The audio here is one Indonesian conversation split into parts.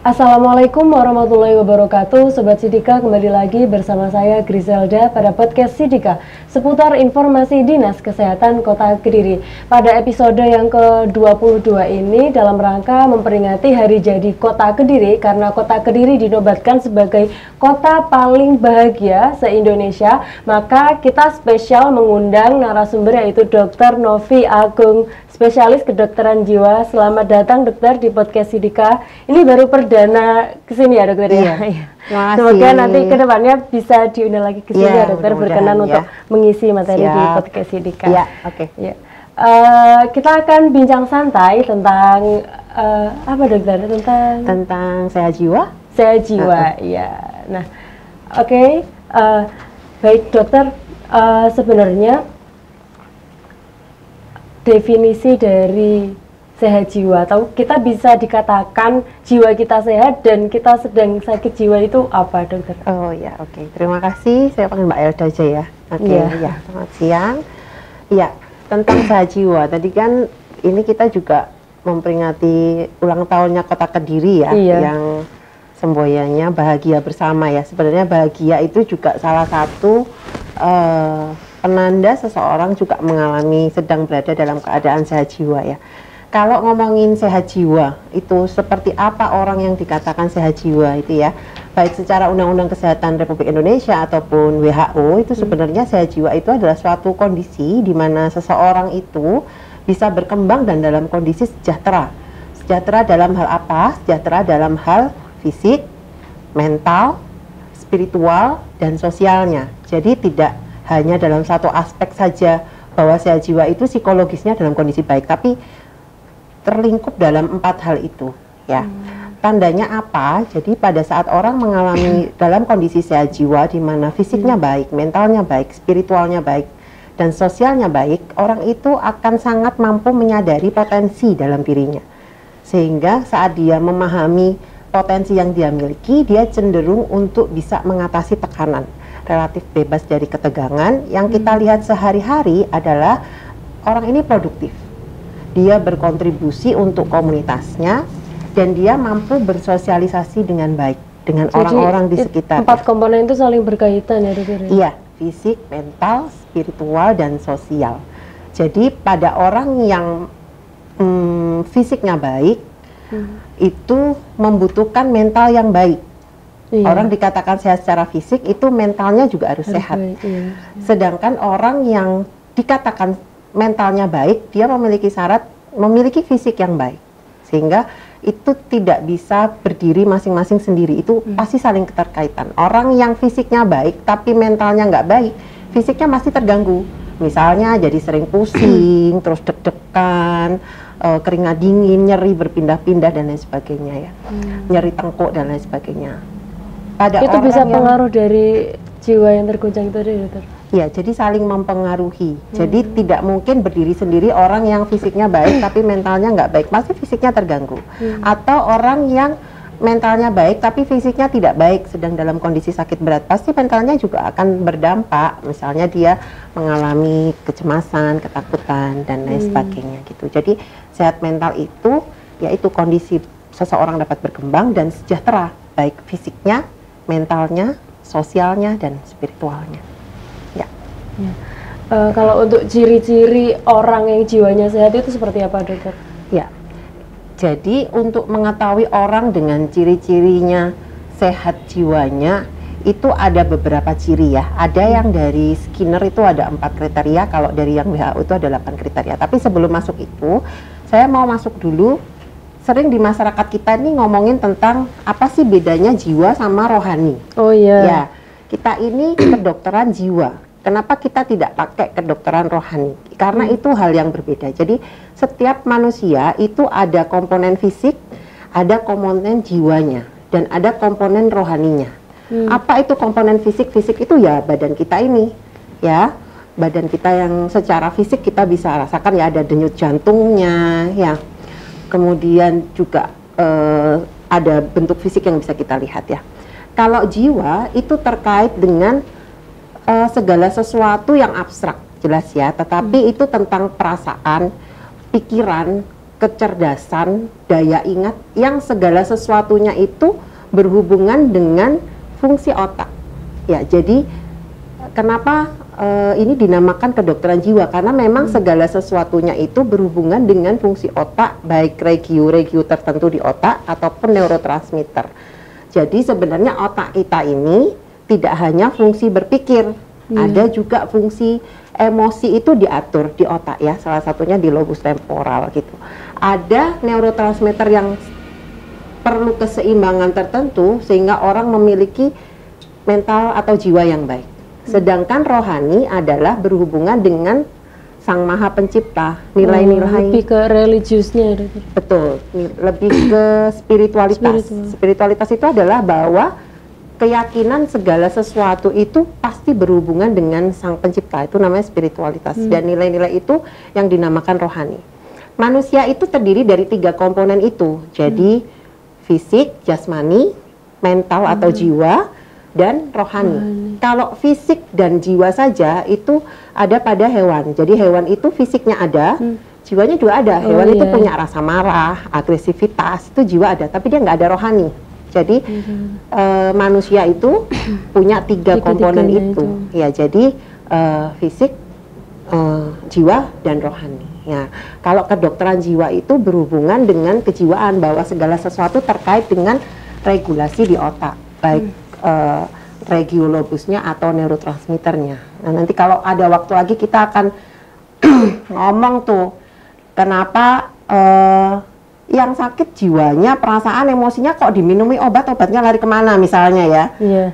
Assalamualaikum warahmatullahi wabarakatuh. Sobat Sidika, kembali lagi bersama saya Griselda pada podcast Sidika seputar informasi Dinas Kesehatan Kota Kediri. Pada episode yang ke-22 ini dalam rangka memperingati Hari Jadi Kota Kediri, karena Kota Kediri dinobatkan sebagai kota paling bahagia se-Indonesia, maka kita spesial mengundang narasumber yaitu Dr. Novi Agung, spesialis kedokteran jiwa. Selamat datang dokter di podcast Sidika. Ini baru perdana kesini ya dokter ya. Iya. Semoga nanti kedepannya bisa diundang lagi kesini ya dokter, berkenan untuk mengisi materi di podcast Sidika. Iya, oke. Ya. Kita akan bincang santai tentang apa dokter? Tentang sehat jiwa. Sehat jiwa, ya. Nah, oke. Baik dokter, sebenarnya definisi dari sehat jiwa, atau kita bisa dikatakan jiwa kita sehat dan kita sedang sakit jiwa itu apa dokter? Oh ya, oke. Terima kasih. Saya panggil Mbak Elda aja ya. Oke, ya. Selamat siang. Iya, tentang sehat jiwa. Tadi kan ini kita juga memperingati ulang tahunnya Kota Kediri ya, yang semboyannya bahagia bersama ya. Sebenarnya bahagia itu juga salah satu penanda seseorang juga sedang berada dalam keadaan sehat jiwa ya. Kalau ngomongin sehat jiwa itu seperti apa orang yang dikatakan sehat jiwa itu ya, baik secara Undang-Undang Kesehatan Republik Indonesia ataupun WHO, itu sebenarnya sehat jiwa itu adalah suatu kondisi di mana seseorang itu bisa berkembang dan dalam kondisi sejahtera. Sejahtera dalam hal apa? Sejahtera dalam hal fisik, mental, spiritual, dan sosialnya. Jadi tidak hanya dalam satu aspek saja bahwa sehat jiwa itu psikologisnya dalam kondisi baik, tapi terlingkup dalam 4 hal itu ya. Tandanya apa? Jadi pada saat orang mengalami dalam kondisi sehat jiwa di mana fisiknya baik, mentalnya baik, spiritualnya baik, dan sosialnya baik, orang itu akan sangat mampu menyadari potensi dalam dirinya. Sehingga saat dia memahami potensi yang dia miliki, dia cenderung untuk bisa mengatasi tekanan, relatif bebas dari ketegangan. Yang kita lihat sehari-hari adalah orang ini produktif, dia berkontribusi untuk komunitasnya, dan dia mampu bersosialisasi dengan baik dengan orang-orang di sekitar. 4 komponen itu saling berkaitan ya dokter? Iya, fisik, mental, spiritual, dan sosial. Jadi pada orang yang fisiknya baik, itu membutuhkan mental yang baik. Orang dikatakan sehat secara fisik, itu mentalnya juga harus sehat. Sedangkan orang yang dikatakan mentalnya baik, dia memiliki syarat memiliki fisik yang baik. Sehingga itu tidak bisa berdiri masing-masing sendiri, itu pasti saling keterkaitan. Orang yang fisiknya baik tapi mentalnya nggak baik, fisiknya masih terganggu. Misalnya jadi sering pusing, terus deg-degan, keringat dingin, nyeri berpindah-pindah dan lain sebagainya ya. Nyeri tengkuk dan lain sebagainya. Itu bisa pengaruh dari jiwa yang terguncang itu ya dokter? Ya, jadi saling mempengaruhi. Jadi tidak mungkin berdiri sendiri orang yang fisiknya baik tapi mentalnya nggak baik, pasti fisiknya terganggu. Atau orang yang mentalnya baik tapi fisiknya tidak baik, sedang dalam kondisi sakit berat, pasti mentalnya juga akan berdampak. Misalnya dia mengalami kecemasan, ketakutan dan lain sebagainya gitu. Jadi sehat mental itu yaitu kondisi seseorang dapat berkembang dan sejahtera, baik fisiknya, mentalnya, sosialnya, dan spiritualnya. Ya. Kalau untuk ciri-ciri orang yang jiwanya sehat itu seperti apa dokter? Ya. Jadi untuk mengetahui orang dengan ciri-cirinya sehat jiwanya itu ada beberapa ciri ya. Ada yang dari Skinner itu ada 4 kriteria, kalau dari yang WHO itu ada 8 kriteria. Tapi sebelum masuk itu, saya mau masuk dulu. Sering di masyarakat kita nih ngomongin tentang apa sih bedanya jiwa sama rohani. Oh iya. Ya, kita ini kedokteran jiwa. Kenapa kita tidak pakai kedokteran rohani? Karena itu hal yang berbeda. Jadi setiap manusia itu ada komponen fisik, ada komponen jiwanya, dan ada komponen rohaninya. Apa itu komponen fisik? Fisik itu ya badan kita ini, ya. Badan kita yang secara fisik kita bisa rasakan ya, ada denyut jantungnya, ya. Kemudian juga ada bentuk fisik yang bisa kita lihat ya. Kalau jiwa itu terkait dengan segala sesuatu yang abstrak, jelas ya. Tetapi itu tentang perasaan, pikiran, kecerdasan, daya ingat, yang segala sesuatunya itu berhubungan dengan fungsi otak. Ya, jadi kenapa ini dinamakan kedokteran jiwa? Karena memang segala sesuatunya itu berhubungan dengan fungsi otak, baik regio tertentu di otak ataupun neurotransmitter. Jadi sebenarnya otak kita ini tidak hanya fungsi berpikir, ada juga fungsi emosi itu diatur di otak ya, salah satunya di lobus temporal gitu. Ada neurotransmitter yang perlu keseimbangan tertentu sehingga orang memiliki mental atau jiwa yang baik. Sedangkan rohani adalah berhubungan dengan Sang Maha Pencipta, nilai-nilai lebih ke religiusnya. Betul, lebih ke spiritualitas. Spiritualitas itu adalah bahwa keyakinan segala sesuatu itu pasti berhubungan dengan Sang Pencipta, itu namanya spiritualitas. Dan nilai-nilai itu yang dinamakan rohani. Manusia itu terdiri dari 3 komponen itu, jadi fisik, jasmani, mental atau jiwa, dan rohani. Kalau fisik dan jiwa saja itu ada pada hewan. Jadi hewan itu fisiknya ada, jiwanya juga ada. Hewan itu punya rasa marah, agresivitas, itu jiwa ada, tapi dia nggak ada rohani. Jadi manusia itu punya 3 komponen itu. Ya, jadi fisik, jiwa, dan rohani. Ya, kalau kedokteran jiwa itu berhubungan dengan kejiwaan, bahwa segala sesuatu terkait dengan regulasi di otak, baik regio lobusnya atau neurotransmitternya. Nah, nanti kalau ada waktu lagi kita akan ngomong tuh kenapa yang sakit jiwanya, perasaan, emosinya kok diminumi obatnya lari kemana misalnya ya.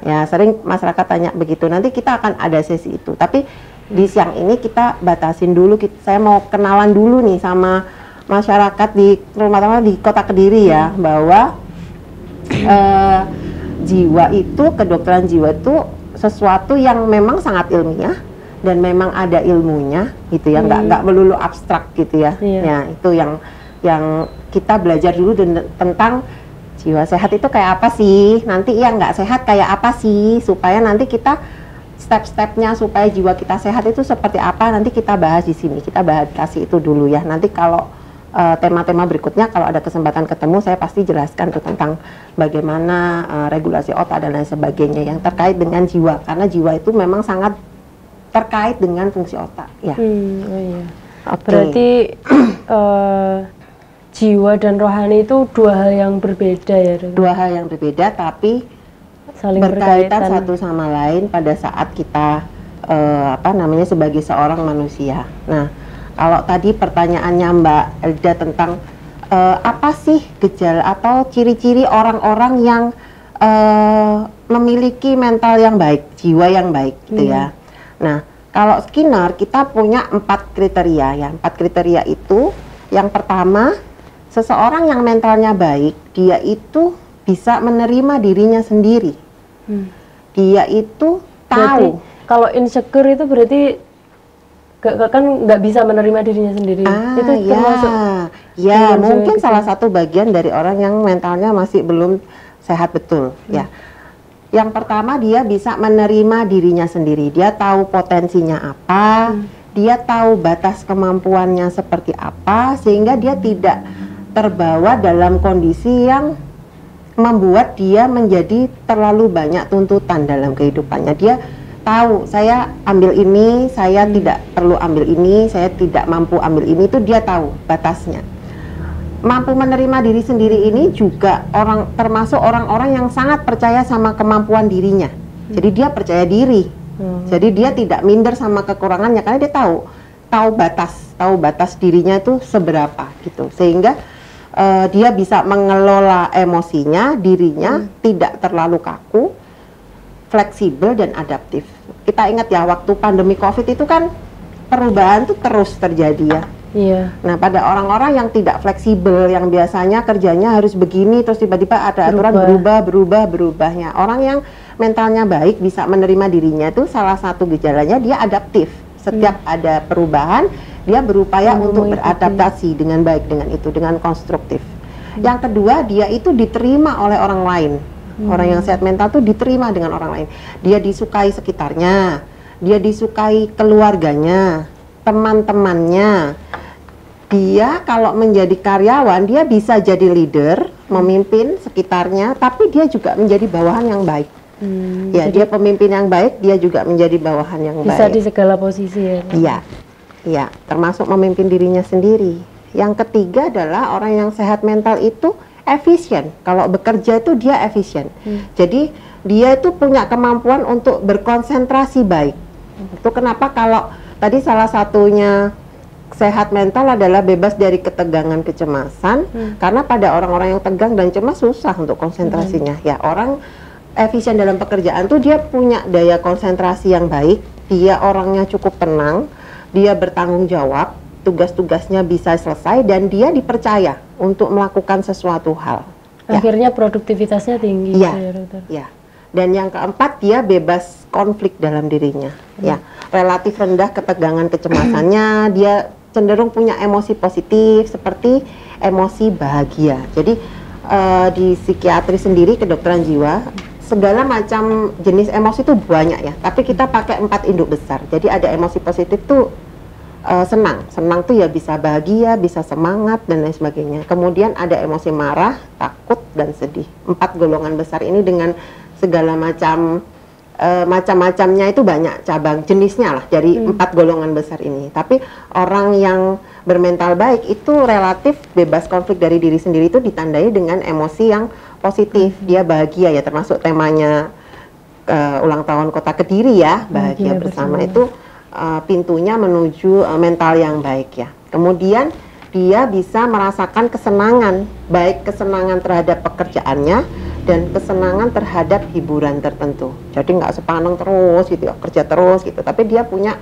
Ya, sering masyarakat tanya begitu. Nanti kita akan ada sesi itu. Tapi di siang ini kita batasin dulu. Saya mau kenalan dulu nih sama masyarakat terutama di Kota Kediri ya, bahwa jiwa itu, kedokteran jiwa itu sesuatu yang memang sangat ilmiah dan memang ada ilmunya gitu ya, nggak melulu abstrak gitu ya. Ya, itu yang kita belajar dulu tentang jiwa sehat itu kayak apa sih, nanti yang nggak sehat kayak apa sih, supaya nanti kita step-stepnya supaya jiwa kita sehat itu seperti apa, nanti kita bahas di sini. Kita bahas kasih itu dulu ya. Nanti kalau tema-tema berikutnya kalau ada kesempatan ketemu, saya pasti jelaskan tuh tentang bagaimana regulasi otak dan lain sebagainya yang terkait dengan jiwa, karena jiwa itu memang sangat terkait dengan fungsi otak ya. Berarti jiwa dan rohani itu 2 hal yang berbeda ya, Dok? 2 hal yang berbeda tapi saling berkaitan satu sama lain pada saat kita sebagai seorang manusia. Nah, kalau tadi pertanyaannya Mbak Elda tentang apa sih gejala atau ciri-ciri orang-orang yang memiliki mental yang baik, jiwa yang baik gitu ya. Nah, kalau Skinner kita punya 4 kriteria ya. 4 kriteria itu, yang pertama, seseorang yang mentalnya baik, dia itu bisa menerima dirinya sendiri. Dia itu tahu. Berarti, kalau insecure itu berarti nggak bisa menerima dirinya sendiri. Itu termasuk ya mungkin salah satu bagian dari orang yang mentalnya masih belum sehat betul ya. Yang pertama, dia bisa menerima dirinya sendiri. Dia tahu potensinya apa, dia tahu batas kemampuannya seperti apa, sehingga dia tidak terbawa dalam kondisi yang membuat dia menjadi terlalu banyak tuntutan dalam kehidupannya. Dia tahu, saya ambil ini, saya tidak perlu ambil ini, saya tidak mampu ambil ini, itu dia tahu batasnya. Mampu menerima diri sendiri ini juga termasuk orang-orang yang sangat percaya sama kemampuan dirinya. Jadi dia percaya diri. Jadi dia tidak minder sama kekurangannya, karena dia tahu batas dirinya itu seberapa gitu. Sehingga dia bisa mengelola emosinya, dirinya tidak terlalu kaku, fleksibel dan adaptif. Kita ingat ya, waktu pandemi Covid itu kan perubahan tuh terus terjadi ya. Nah, pada orang-orang yang tidak fleksibel, yang biasanya kerjanya harus begini, terus tiba-tiba ada aturan berubahnya. Orang yang mentalnya baik, bisa menerima dirinya, itu salah satu gejalanya dia adaptif. Setiap ada perubahan, dia berupaya untuk beradaptasi dengan baik dengan itu, dengan konstruktif. Yang kedua, dia itu diterima oleh orang lain. Orang yang sehat mental itu diterima dengan orang lain. Dia disukai sekitarnya, dia disukai keluarganya, teman-temannya. dia kalau menjadi karyawan, dia bisa jadi leader, memimpin sekitarnya, tapi dia juga menjadi bawahan yang baik. Ya, dia pemimpin yang baik, dia juga menjadi bawahan yang bisa baik. Bisa di segala posisi ya? Iya, iya, termasuk memimpin dirinya sendiri. Yang ketiga adalah orang yang sehat mental itu efisien. Kalau bekerja itu dia efisien. Jadi dia itu punya kemampuan untuk berkonsentrasi baik. Itu kenapa kalau tadi salah satunya sehat mental adalah bebas dari ketegangan, kecemasan. Karena pada orang-orang yang tegang dan cemas susah untuk konsentrasinya. Ya, orang efisien dalam pekerjaan tuh dia punya daya konsentrasi yang baik, dia orangnya cukup tenang, dia bertanggung jawab, tugas-tugasnya bisa selesai dan dia dipercaya untuk melakukan sesuatu hal. Akhirnya produktivitasnya tinggi. Ya, ya. Dan yang keempat, dia bebas konflik dalam dirinya. Ya, relatif rendah ketegangan kecemasannya, dia cenderung punya emosi positif seperti emosi bahagia. Jadi di psikiatri sendiri, kedokteran jiwa, segala macam jenis emosi itu banyak ya, tapi kita pakai 4 induk besar. Jadi ada emosi positif tuh senang tuh ya bisa bahagia, bisa semangat dan lain sebagainya. Kemudian ada emosi marah, takut dan sedih. 4 golongan besar ini dengan segala macam macam-macamnya itu banyak cabang jenisnya lah dari 4 golongan besar ini. Tapi orang yang bermental baik itu relatif bebas konflik dari diri sendiri itu ditandai dengan emosi yang positif. Dia bahagia ya, termasuk temanya ulang tahun Kota Kediri ya, bahagia bersama itu pintunya menuju mental yang baik ya. Kemudian dia bisa merasakan kesenangan, baik kesenangan terhadap pekerjaannya dan kesenangan terhadap hiburan tertentu. Jadi nggak sepaneng terus gitu ya, kerja terus gitu, tapi dia punya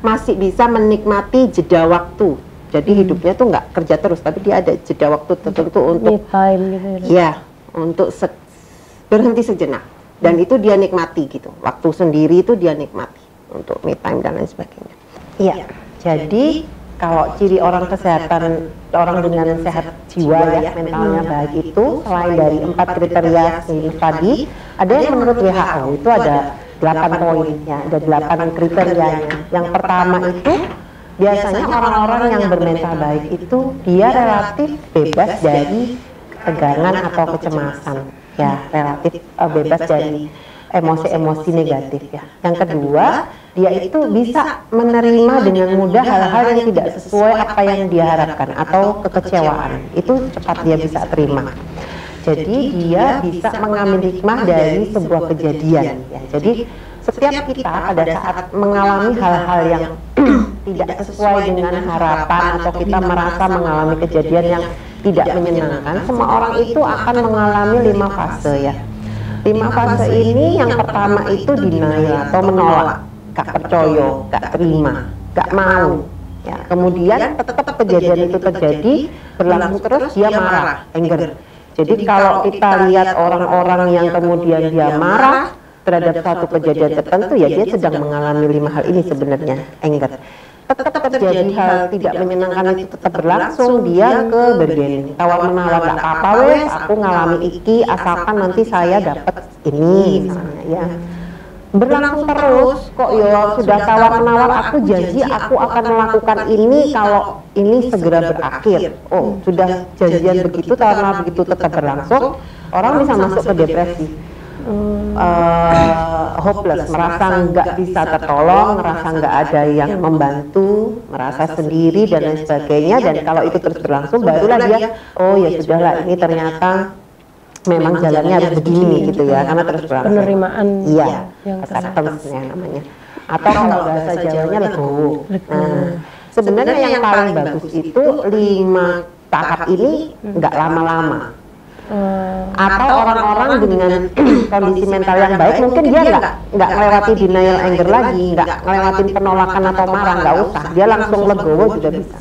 masih bisa menikmati jeda waktu. Jadi hidupnya tuh nggak kerja terus, tapi dia ada jeda waktu tertentu untuk me time gitu ya, untuk berhenti sejenak. Dan itu dia nikmati gitu. Waktu sendiri itu dia nikmati untuk me time dan lain sebagainya. Iya. Jadi kalau ciri orang kesehatan, orang dengan sehat jiwa ya, mentalnya baik itu selain dari 4 kriteria tadi, ada yang menurut WHO itu ada 8 poin ya, ada 8 kriterianya. Yang pertama itu biasanya orang-orang yang bermental baik itu dia relatif bebas dari ketegangan atau kecemasan ya, relatif bebas dari emosi-emosi negatif ya. Yang kedua, dia itu bisa menerima dengan mudah hal-hal yang tidak sesuai apa yang dia harapkan atau kekecewaan, itu cepat dia bisa terima. Jadi dia bisa mengambil hikmah dari sebuah kejadian ya. Jadi setiap kita pada saat mengalami hal-hal yang tidak sesuai dengan harapan atau kita merasa mengalami kejadian yang tidak menyenangkan, semua orang itu akan mengalami 5 fase ya. 5 fase ini yang pertama itu denial atau menolak, gak percaya, gak terima, gak mau ya. Kemudian tetap kejadian itu terjadi, berlangsung terus, dia marah, anger. Jadi kalau kita lihat orang-orang yang kemudian dia marah terhadap suatu kejadian tertentu ya, dia sedang mengalami 5 hal ini sebenarnya, anger. Tetap terjadi hal tidak menyenangkan itu tetap berlangsung, dia ke bergening, tawar menawar, gak apa-apa wes, aku ngalami iki asalkan nanti saya dapat ini misalnya ya. Berlangsung terus kok ya, sudah tawar menawar, aku janji aku akan melakukan ini kalau ini segera berakhir. Oh, sudah janjian begitu, tawar menawar begitu tetap berlangsung, orang bisa masuk ke depresi. Hopeless, merasa nggak bisa tertolong, merasa nggak ada yang membantu, merasa sendiri dan lain sebagainya. Dan kalau itu terus berlangsung, barulah dia, oh ya sudahlah, ini ternyata memang jalannya harus begini gitu ya, karena terus berlangsung. Penerimaan, iya, yang acceptance-nya namanya. Atau kalau bahasa Jawanya legowo. Nah, sebenarnya yang paling bagus itu 5 tahap ini nggak lama-lama. Atau orang-orang dengan kondisi mental yang baik mungkin dia nggak melewati denial anger lagi, nggak ngelewatin penolakan atau marah, nggak usah, dia langsung legowo juga bisa.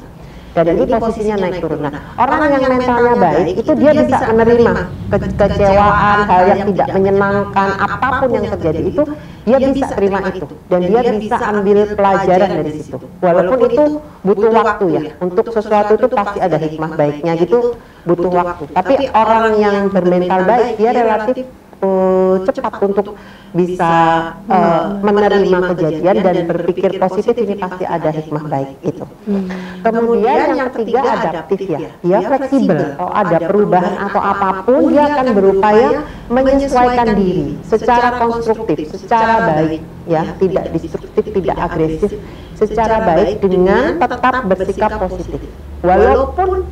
Dan ini posisinya naik turun. Nah, orang yang mentalnya baik itu dia bisa menerima kekecewaan, hal yang tidak menyenangkan, apapun yang terjadi itu dia bisa terima itu, dan dia bisa ambil pelajaran dari situ. Walaupun itu butuh waktu ya, untuk sesuatu itu pasti ada hikmah baiknya gitu, butuh waktu. Tapi orang yang bermental baik dia relatif cepat untuk bisa menerima kejadian dan berpikir positif, ini pasti ada hikmah baik itu. Kemudian yang ketiga adaptif ya, dia fleksibel. Kalau ada perubahan atau apapun dia akan berupaya menyesuaikan diri secara konstruktif, secara baik ya, tidak destruktif, tidak agresif, secara baik dengan tetap bersikap positif. Walaupun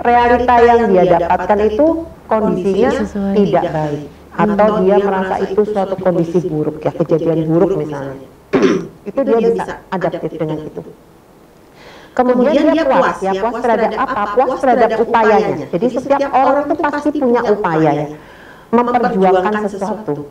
realita yang dia dapatkan itu kondisinya tidak baik atau dia merasa itu suatu kondisi buruk ya, kejadian buruk misalnya, itu dia bisa adaptif dengan itu. Kemudian dia puas ya, puas terhadap apa? Puas terhadap upayanya. Jadi setiap orang itu pasti punya upaya ya, memperjuangkan sesuatu,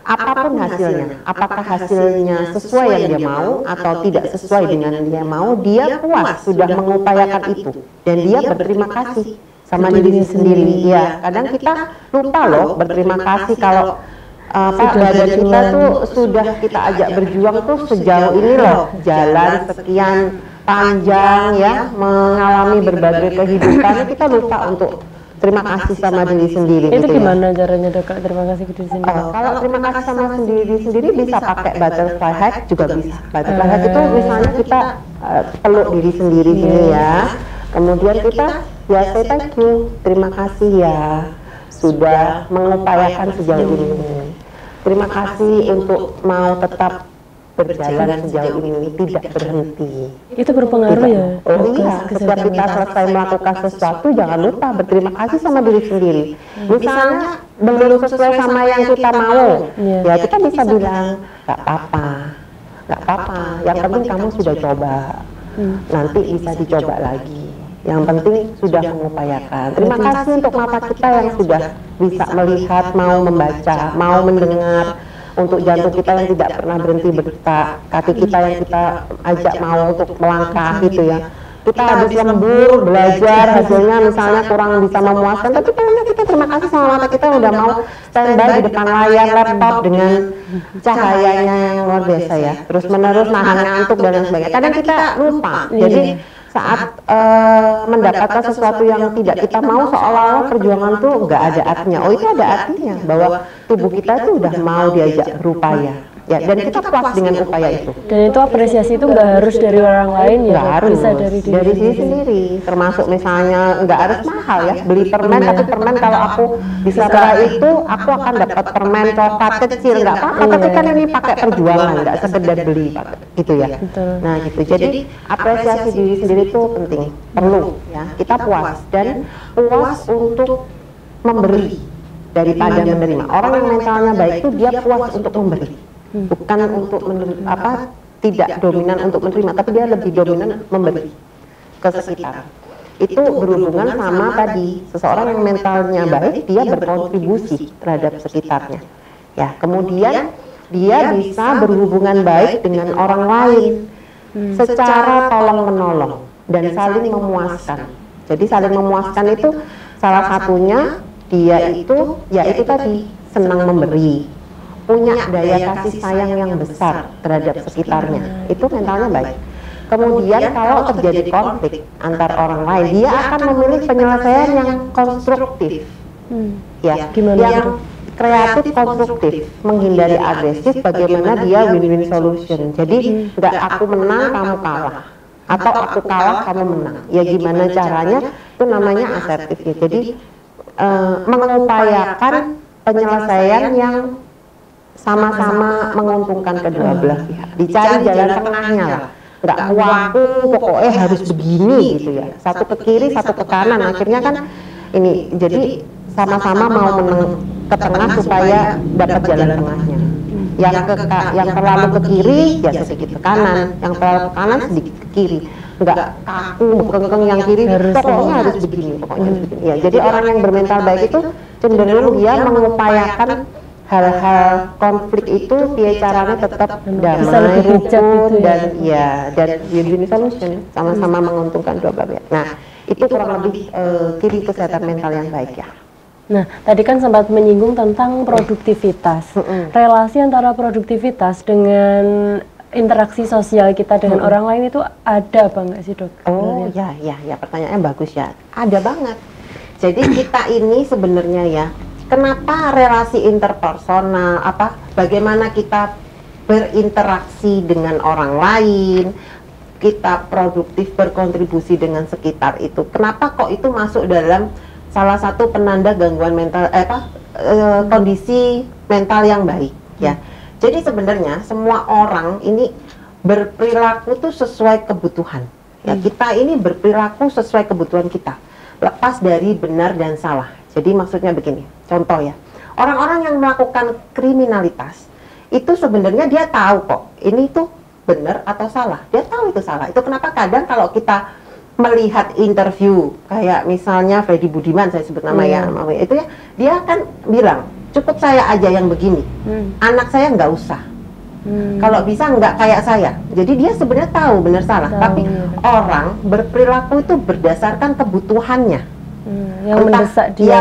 apapun hasilnya. Apakah hasilnya sesuai yang dia mau atau tidak sesuai dengan yang dia mau, dia puas sudah mengupayakan itu dan dia berterima kasih sama diri sendiri. Ya, kadang kita lupa loh berterima kasih kalau badan kita tuh sudah kita ajak berjuang tuh sejauh ini loh, jalan sekian panjang ya, mengalami berbagai kehidupan, kita lupa untuk terima kasih sama diri sendiri. Itu gitu gimana ya. caranya Dok, terima kasih ke diri sendiri? Kalau terima kasih sama diri sendiri bisa pakai butterfly hack juga bisa. Butterfly hack itu misalnya kita peluk diri sendiri gini ya. Kemudian kita ya say thank you, terima kasih ya sudah mengupayakan sejauh ini. Terima kasih untuk mau tetap berjalan sejauh ini, tidak berhenti. Itu berpengaruh ya? Oh iya, setiap kita selesai melakukan sesuatu jangan lupa berterima kasih sama diri sendiri. Misalnya belum sesuai sama yang kita mau, ya kita bisa bilang gak apa-apa, gak apa-apa. Yang penting kamu sudah coba, nanti bisa dicoba lagi. Yang penting sudah mengupayakan. Terima kasih untuk mata kita yang sudah bisa melihat, mau membaca, mau mendengar. Untuk jantung kita yang tidak pernah berhenti berdetak, kaki kita yang kita ajak mau untuk melangkah gitu ya. Kita habis lembur, belajar, hasilnya misalnya kurang bisa memuaskan, tapi ternyata kita terima kasih sama mata kita yang udah mau standby di depan layar laptop dengan cahayanya yang luar biasa ya. Terus menerus nahan ngantuk dan lain sebagainya. Kadang kita lupa, jadi saat mendapatkan sesuatu yang tidak kita mau, seolah-olah perjuangan tuh nggak ada artinya. Oh, itu ada artinya, bahwa tubuh kita tuh udah mau diajak berupaya ya, dan kita puas dengan upaya itu. Dan itu apresiasi itu nggak harus dari orang lain ya, nggak harus, bisa dari diri sendiri. Termasuk misalnya nggak harus mahal ya, beli permen, tapi permen kalau aku di Sabara itu aku akan dapat permen coklat kecil, nggak apa-apa, tapi kan ini pakai perjuangan, nggak sekedar beli gitu ya. Nah gitu, jadi apresiasi diri sendiri itu penting, perlu ya, kita puas dan puas untuk memberi daripada menerima. Orang yang mentalnya baik itu dia puas untuk memberi, bukan untuk tidak dominan untuk menerima, tapi dia lebih dominan memberi ke sekitar. Itu berhubungan sama tadi, seseorang yang mentalnya baik dia berkontribusi terhadap sekitarnya ya. Kemudian dia bisa berhubungan baik dengan orang lain secara tolong menolong dan saling memuaskan. Jadi saling memuaskan itu salah satunya dia itu ya itu tadi, senang memberi, punya daya kasih sayang yang besar terhadap sekitarnya, itu mentalnya baik. Kemudian kalau terjadi konflik antar orang lain, dia akan memilih penyelesaian yang konstruktif, ya, yang kreatif konstruktif, menghindari agresif, bagaimana dia win-win solution. Jadi nggak aku menang kamu kalah, atau aku kalah kamu menang. Ya gimana caranya? Itu namanya asertif ya. Jadi mengupayakan penyelesaian yang sama-sama menguntungkan kedua belah pihak. Dicari jalan tengahnya lah. Nggak kuaku pokoknya harus begini gitu ya, satu ke kiri satu ke kanan, akhirnya kan ini jadi sama-sama mau menang ke tengah supaya dapat jalan tengahnya. Yang terlalu ke kiri ya sedikit ke kanan, yang terlalu ke kanan sedikit ke kiri, nggak kaku kengkeng yang kiri pokoknya harus begini, pokoknya harus begini ya. Jadi orang yang bermental baik itu cenderung dia mengupayakan hal-hal konflik itu dia caranya tetap damai, rukun dan ya, dan win-win solution, sama-sama menguntungkan dua belah pihak. Nah, itu kurang lebih ciri kesehatan mental yang baik ya. Nah, tadi kan sempat menyinggung tentang produktivitas. Relasi antara produktivitas dengan interaksi sosial kita dengan orang lain itu ada apa enggak sih, Dok? Oh ya, pertanyaannya bagus ya. Ada banget. Jadi kita ini sebenarnya ya, kenapa relasi interpersonal, bagaimana kita berinteraksi dengan orang lain, kita produktif berkontribusi dengan sekitar itu. Kenapa kok itu masuk dalam salah satu penanda gangguan mental, kondisi mental yang baik, ya. Jadi sebenarnya semua orang ini berperilaku tuh sesuai kebutuhan. Ya, kita ini berperilaku sesuai kebutuhan kita, lepas dari benar dan salah. Jadi maksudnya begini, contoh ya, orang-orang yang melakukan kriminalitas itu sebenarnya dia tahu kok ini tuh benar atau salah. Dia tahu itu salah. Itu kenapa kadang kalau kita melihat interview kayak misalnya Freddy Budiman, saya sebut nama ya, itu ya, dia akan bilang cukup saya aja yang begini, anak saya nggak usah. Kalau bisa nggak kayak saya. Jadi dia sebenarnya tahu benar salah, tapi orang berperilaku itu berdasarkan kebutuhannya. Yang mendesak dia,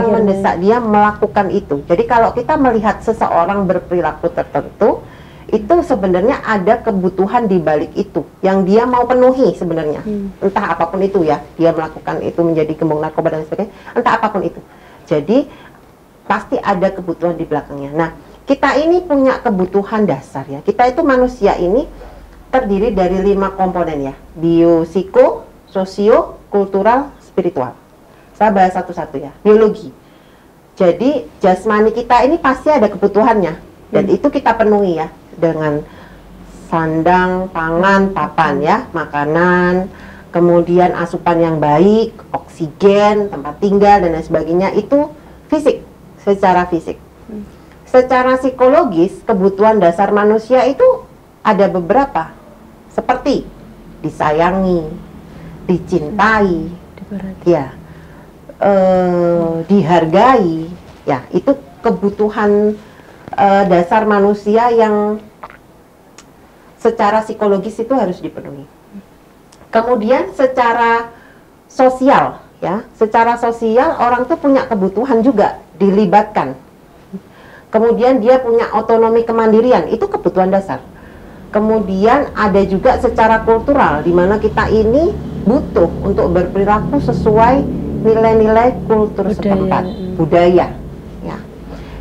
dia melakukan itu. Jadi kalau kita melihat seseorang berperilaku tertentu, itu sebenarnya ada kebutuhan di balik itu yang dia mau penuhi sebenarnya. Entah apapun itu ya, dia melakukan itu menjadi gembong narkoba dan sebagainya, entah apapun itu. Jadi pasti ada kebutuhan di belakangnya. Nah, kita ini punya kebutuhan dasar ya. Kita itu manusia ini terdiri dari 5 komponen ya. Bio, psiko, sosio, kultural, spiritual. Saya bahas satu-satu ya. Biologi. Jadi jasmani kita ini pasti ada kebutuhannya. Dan itu kita penuhi ya. Dengan sandang, pangan, papan ya. Makanan, kemudian asupan yang baik, oksigen, tempat tinggal, dan lain sebagainya. Itu fisik, secara fisik. Secara psikologis, kebutuhan dasar manusia itu ada beberapa, seperti disayangi, dicintai, ya, dihargai, ya, itu kebutuhan dasar manusia yang secara psikologis itu harus dipenuhi. Kemudian secara sosial, ya, secara sosial orang tuh punya kebutuhan juga dilibatkan. Kemudian dia punya otonomi kemandirian, itu kebutuhan dasar. Kemudian ada juga secara kultural, di mana kita ini butuh untuk berperilaku sesuai nilai-nilai kultur setempat, budaya. Ya.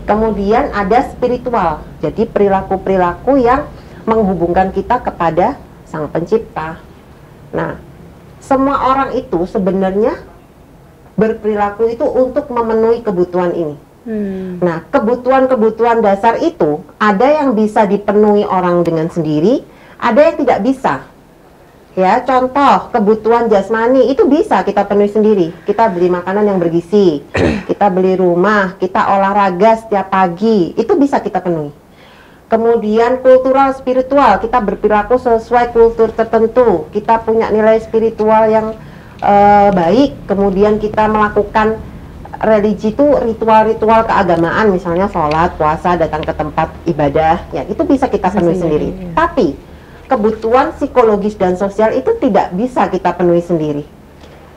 Kemudian ada spiritual, jadi perilaku-perilaku yang menghubungkan kita kepada Sang Pencipta. Nah, semua orang itu sebenarnya berperilaku itu untuk memenuhi kebutuhan ini. Nah, kebutuhan-kebutuhan dasar itu ada yang bisa dipenuhi orang dengan sendiri, ada yang tidak bisa. Ya, contoh kebutuhan jasmani itu bisa kita penuhi sendiri. Kita beli makanan yang bergizi, kita beli rumah, kita olahraga setiap pagi, itu bisa kita penuhi. Kemudian kultural spiritual, kita berperilaku sesuai kultur tertentu, kita punya nilai spiritual yang baik, kemudian kita melakukan religi itu ritual-ritual keagamaan, misalnya sholat, puasa, datang ke tempat ibadah, ya itu bisa kita penuhi sendiri. Ya. Tapi kebutuhan psikologis dan sosial itu tidak bisa kita penuhi sendiri.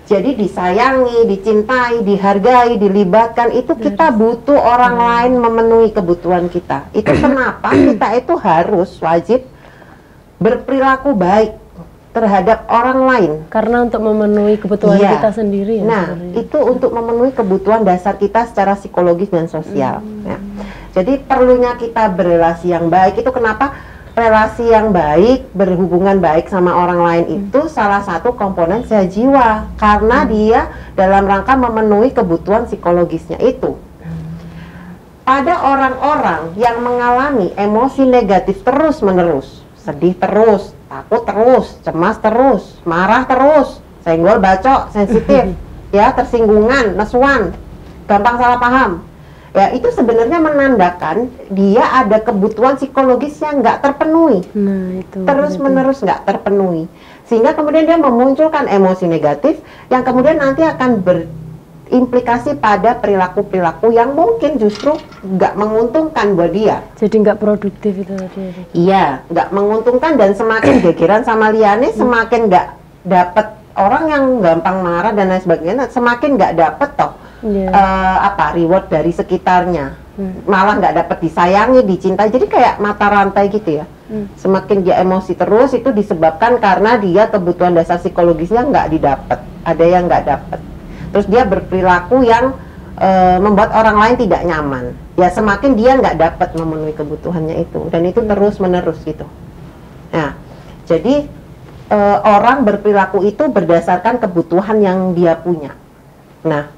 Jadi disayangi, dicintai, dihargai, dilibatkan, itu kita butuh orang lain memenuhi kebutuhan kita. Itu kenapa kita itu harus wajib berperilaku baik terhadap orang lain, karena untuk memenuhi kebutuhan kita sendiri ya, nah sebenarnya. Itu untuk memenuhi kebutuhan dasar kita secara psikologis dan sosial ya. Jadi perlunya kita berrelasi yang baik. Itu kenapa relasi yang baik, berhubungan baik sama orang lain itu salah satu komponen sehat jiwa, karena dia dalam rangka memenuhi kebutuhan psikologisnya itu. Pada orang-orang yang mengalami emosi negatif terus menerus, sedih terus, takut terus, cemas terus, marah terus, senggol, bacok, sensitif, ya, tersinggungan, nesuan, gampang salah paham. Ya, itu sebenarnya menandakan dia ada kebutuhan psikologis yang nggak terpenuhi. Nah, itu terus-menerus nggak terpenuhi. Sehingga kemudian dia memunculkan emosi negatif yang kemudian nanti akan berimplikasi pada perilaku-perilaku yang mungkin justru nggak menguntungkan buat dia. Jadi nggak produktif itu tadi. Iya, nggak menguntungkan, dan semakin gegeran sama liane, semakin nggak dapet orang yang gampang marah dan lain sebagainya, semakin nggak dapet toh reward dari sekitarnya, malah nggak dapet disayangi, dicintai. Jadi kayak mata rantai gitu ya. Semakin dia emosi terus itu disebabkan karena dia kebutuhan dasar psikologisnya nggak didapat, ada yang nggak dapet. Terus dia berperilaku yang membuat orang lain tidak nyaman, ya semakin dia nggak dapat memenuhi kebutuhannya itu, dan itu terus menerus gitu. Nah, jadi orang berperilaku itu berdasarkan kebutuhan yang dia punya. Nah,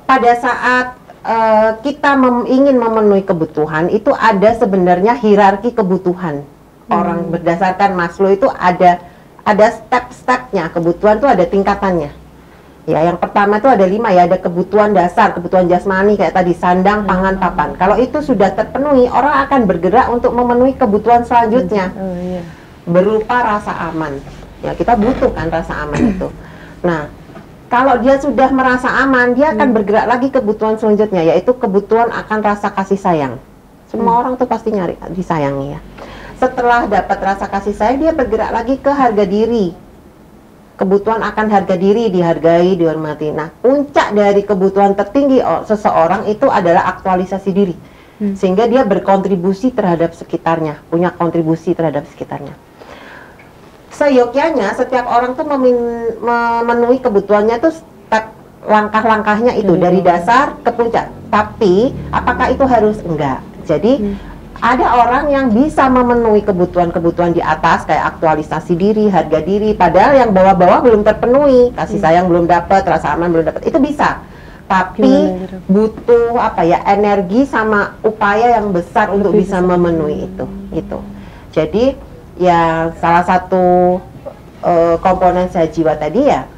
pada saat kita ingin memenuhi kebutuhan itu ada sebenarnya hierarki kebutuhan. Orang berdasarkan Maslow itu ada step-stepnya, kebutuhan itu ada tingkatannya. Ya, yang pertama itu ada 5 ya, ada kebutuhan dasar, kebutuhan jasmani kayak tadi sandang, pangan, papan. Kalau itu sudah terpenuhi, orang akan bergerak untuk memenuhi kebutuhan selanjutnya. Berupa rasa aman. Ya, kita butuhkan rasa aman itu. Nah, kalau dia sudah merasa aman, dia akan bergerak lagi kebutuhan selanjutnya, yaitu kebutuhan akan rasa kasih sayang. Semua orang tuh pasti nyari disayangi ya. Setelah dapat rasa kasih sayang, dia bergerak lagi ke harga diri. Kebutuhan akan harga diri, dihargai, dihormati. Nah, puncak dari kebutuhan tertinggi seseorang itu adalah aktualisasi diri. Sehingga dia berkontribusi terhadap sekitarnya, punya kontribusi terhadap sekitarnya. Seyogyanya setiap orang tuh memenuhi kebutuhannya tuh step langkah-langkahnya itu dari dasar ke puncak. Tapi apakah itu harus? Enggak. Jadi ada orang yang bisa memenuhi kebutuhan-kebutuhan di atas kayak aktualisasi diri, harga diri, padahal yang bawah-bawah belum terpenuhi, kasih sayang belum dapat, rasa aman belum dapat, itu bisa. Tapi butuh apa ya, energi sama upaya yang besar untuk bisa memenuhi itu. Gitu. Jadi ya salah satu komponen sehat jiwa tadi ya,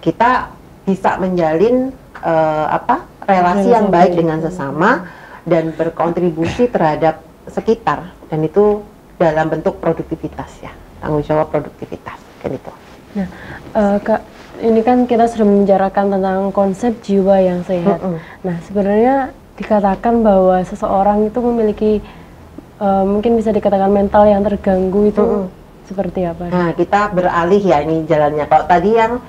kita bisa menjalin relasi yang baik dengan sesama dan berkontribusi terhadap sekitar, dan itu dalam bentuk produktivitas ya, tanggung jawab produktivitas kan itu. Nah, Kak, ini kan kita sudah membicarakan tentang konsep jiwa yang sehat. Nah, sebenarnya dikatakan bahwa seseorang itu memiliki mungkin bisa dikatakan mental yang terganggu itu seperti apa? Nah, kita beralih ya ini jalannya. Kalau tadi yang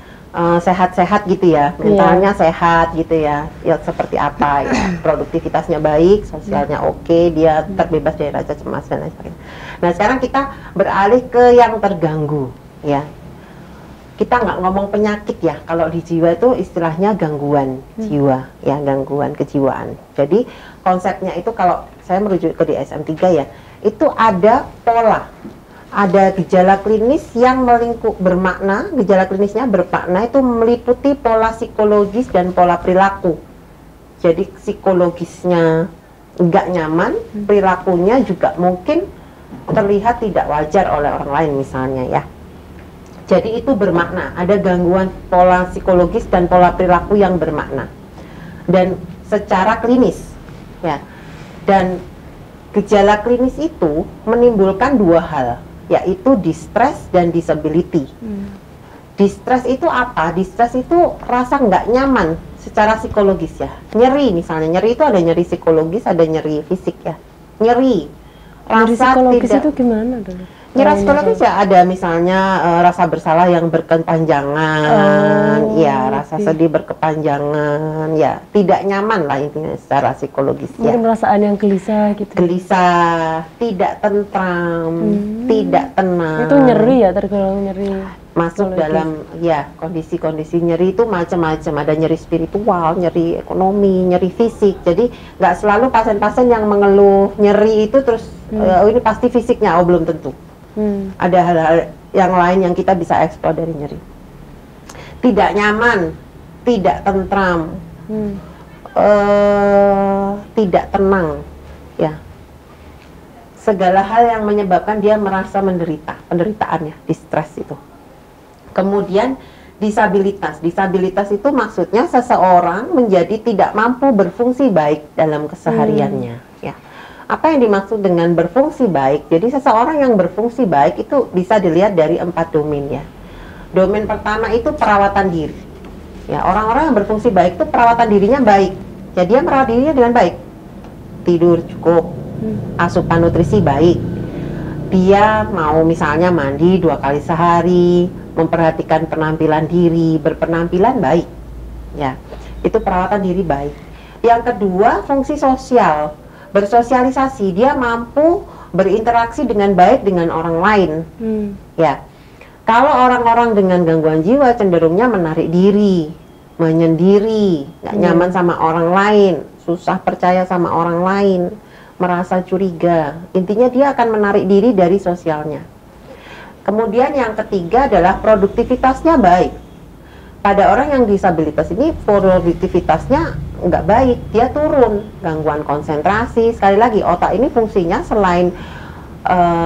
sehat-sehat gitu ya, mentalnya sehat gitu ya, ya seperti apa ya, produktivitasnya baik, sosialnya oke, dia terbebas dari rasa cemas dan lain sebagainya. Nah, sekarang kita beralih ke yang terganggu ya. Kita nggak ngomong penyakit ya, kalau di jiwa itu istilahnya gangguan jiwa ya, gangguan kejiwaan. Jadi konsepnya itu kalau saya merujuk ke DSM-3 ya, itu ada pola. Ada gejala klinis yang bermakna, gejala klinisnya bermakna itu meliputi pola psikologis dan pola perilaku. Jadi psikologisnya nggak nyaman, perilakunya juga mungkin terlihat tidak wajar oleh orang lain misalnya ya. Jadi itu bermakna, ada gangguan pola psikologis dan pola perilaku yang bermakna. Dan secara klinis ya. Dan gejala klinis itu menimbulkan 2 hal, yaitu distress dan disability. Distress itu apa? Distress itu rasa nggak nyaman secara psikologis ya. Nyeri misalnya, nyeri itu ada nyeri psikologis, ada nyeri fisik ya. Nyeri Psikologis itu gimana dulu? Nyeri psikologis ya ada misalnya rasa bersalah yang berkepanjangan, ya rasa sedih berkepanjangan, ya tidak nyaman lah intinya secara psikologis ya. Mungkin perasaan yang gelisah gitu. Gelisah, tidak tentram, tidak tenang. Itu nyeri ya, tergolong nyeri. Masuk dalam ya kondisi-kondisi nyeri itu macam-macam, ada nyeri spiritual, nyeri ekonomi, nyeri fisik. Jadi nggak selalu pasien-pasien yang mengeluh nyeri itu terus ini pasti fisiknya, belum tentu. Ada hal-hal yang lain yang kita bisa eksplor dari nyeri. Tidak nyaman, tidak tentram, tidak tenang, ya. Segala hal yang menyebabkan dia merasa menderita, penderitaannya, distress itu. Kemudian disabilitas. Disabilitas itu maksudnya seseorang menjadi tidak mampu berfungsi baik dalam kesehariannya. Ya. Apa yang dimaksud dengan berfungsi baik? Jadi seseorang yang berfungsi baik itu bisa dilihat dari 4 domain ya. Domain pertama itu perawatan diri. Ya, orang-orang yang berfungsi baik itu perawatan dirinya baik. Jadi dia merawat dirinya dengan baik. Tidur cukup, asupan nutrisi baik. Dia mau misalnya mandi 2 kali sehari, memperhatikan penampilan diri, berpenampilan baik. Ya, itu perawatan diri baik. Yang kedua, fungsi sosial. Bersosialisasi, dia mampu berinteraksi dengan baik dengan orang lain. Ya, kalau orang-orang dengan gangguan jiwa cenderungnya menarik diri, menyendiri, nggak nyaman sama orang lain, susah percaya sama orang lain, merasa curiga. Intinya dia akan menarik diri dari sosialnya. Kemudian yang ketiga adalah produktivitasnya baik. Pada orang yang disabilitas ini produktivitasnya nggak baik, dia turun, gangguan konsentrasi. Sekali lagi, otak ini fungsinya selain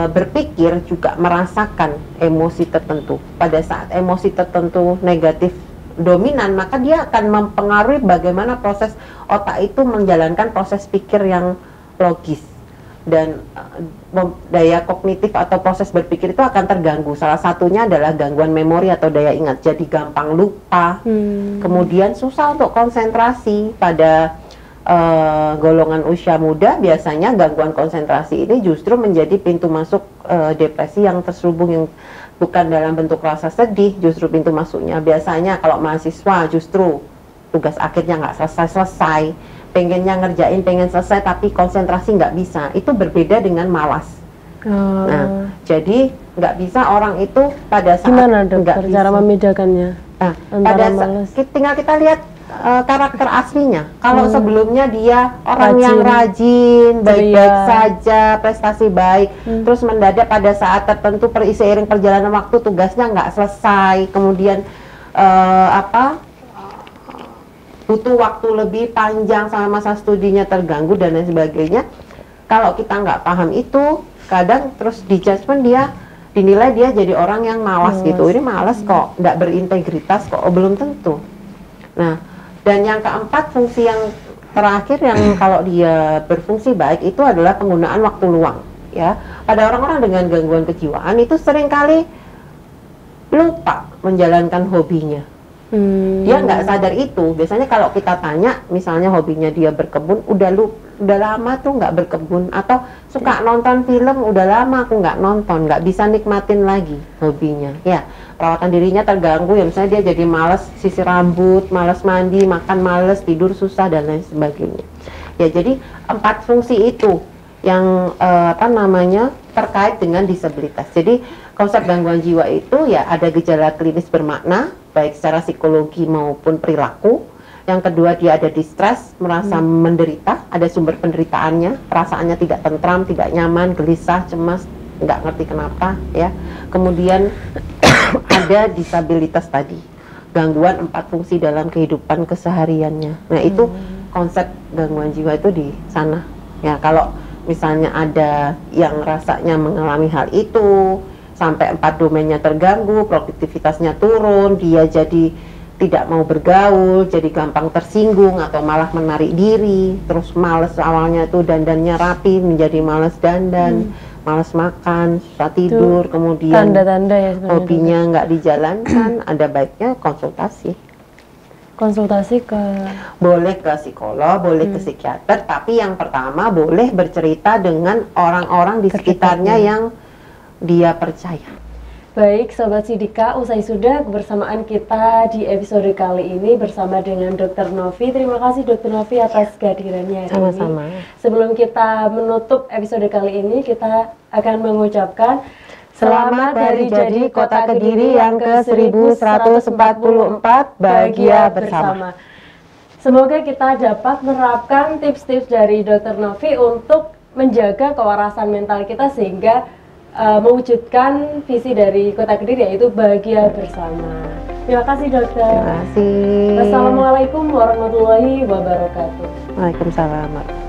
berpikir juga merasakan emosi tertentu. Pada saat emosi tertentu negatif dominan, maka dia akan mempengaruhi bagaimana proses otak itu menjalankan proses pikir yang logis, dan daya kognitif atau proses berpikir itu akan terganggu. Salah satunya adalah gangguan memori atau daya ingat, jadi gampang lupa, kemudian susah untuk konsentrasi. Pada golongan usia muda biasanya gangguan konsentrasi ini justru menjadi pintu masuk depresi yang terselubung, yang bukan dalam bentuk rasa sedih, justru pintu masuknya. Biasanya kalau mahasiswa justru tugas akhirnya nggak selesai-selesai, pengennya ngerjain, pengen selesai tapi konsentrasi nggak bisa. Itu berbeda dengan malas. Nah, jadi nggak bisa orang itu pada saat gimana dokter cara membedakannya? Nah, pada tinggal kita lihat karakter aslinya. Kalau sebelumnya dia orang yang rajin, baik-baik saja, prestasi baik, terus mendadak pada saat tertentu seiring perjalanan waktu tugasnya nggak selesai, kemudian butuh waktu lebih panjang sama masa studinya terganggu dan lain sebagainya. Kalau kita nggak paham itu, kadang terus di judgment dia dinilai dia jadi orang yang malas gitu. Ini malas kok, nggak berintegritas kok. Oh, belum tentu. Nah, dan yang keempat, fungsi yang terakhir yang kalau dia berfungsi baik itu adalah penggunaan waktu luang. Ya, pada orang-orang dengan gangguan kejiwaan itu seringkali lupa menjalankan hobinya. Dia nggak sadar itu. Biasanya kalau kita tanya, misalnya hobinya dia berkebun, udah lama tuh nggak berkebun, atau suka nonton film, udah lama aku nggak nonton, nggak bisa nikmatin lagi hobinya. Ya, perawatan dirinya terganggu, ya misalnya dia jadi malas sisir rambut, malas mandi, makan malas, tidur susah dan lain sebagainya. Ya, jadi 4 fungsi itu yang terkait dengan disabilitas. Jadi konsep gangguan jiwa itu ya ada gejala klinis bermakna, baik secara psikologi maupun perilaku. Yang kedua, dia ada distress, merasa menderita, ada sumber penderitaannya, perasaannya tidak tentram, tidak nyaman, gelisah, cemas, nggak ngerti kenapa ya. Kemudian ada disabilitas tadi, gangguan 4 fungsi dalam kehidupan kesehariannya. Nah, itu konsep gangguan jiwa itu di sana. Ya, kalau misalnya ada yang rasanya mengalami hal itu sampai 4 domainnya terganggu, produktivitasnya turun, dia jadi tidak mau bergaul, jadi gampang tersinggung atau malah menarik diri, terus males awalnya tuh dandannya rapi menjadi males dandan, males makan, susah tidur, kemudian tanda-tanda ya hobinya nggak dijalankan. Ada baiknya konsultasi boleh ke psikolog, boleh ke psikiater, tapi yang pertama boleh bercerita dengan orang-orang di sekitarnya yang dia percaya. Baik, Sobat Sidika, usai sudah kebersamaan kita di episode kali ini bersama dengan Dr. Novi. Terima kasih Dr. Novi atas kehadirannya hari Sama-sama. ini. Sebelum kita menutup episode kali ini, kita akan mengucapkan Selamat Hari Jadi Kota Kediri yang ke-1144, bahagia bersama. Semoga kita dapat menerapkan tips-tips dari Dr. Novi untuk menjaga kewarasan mental kita sehingga mewujudkan visi dari Kota Kediri, yaitu bahagia bersama. Terima kasih dokter. Terima kasih. Wassalamualaikum warahmatullahi wabarakatuh. Waalaikumsalam.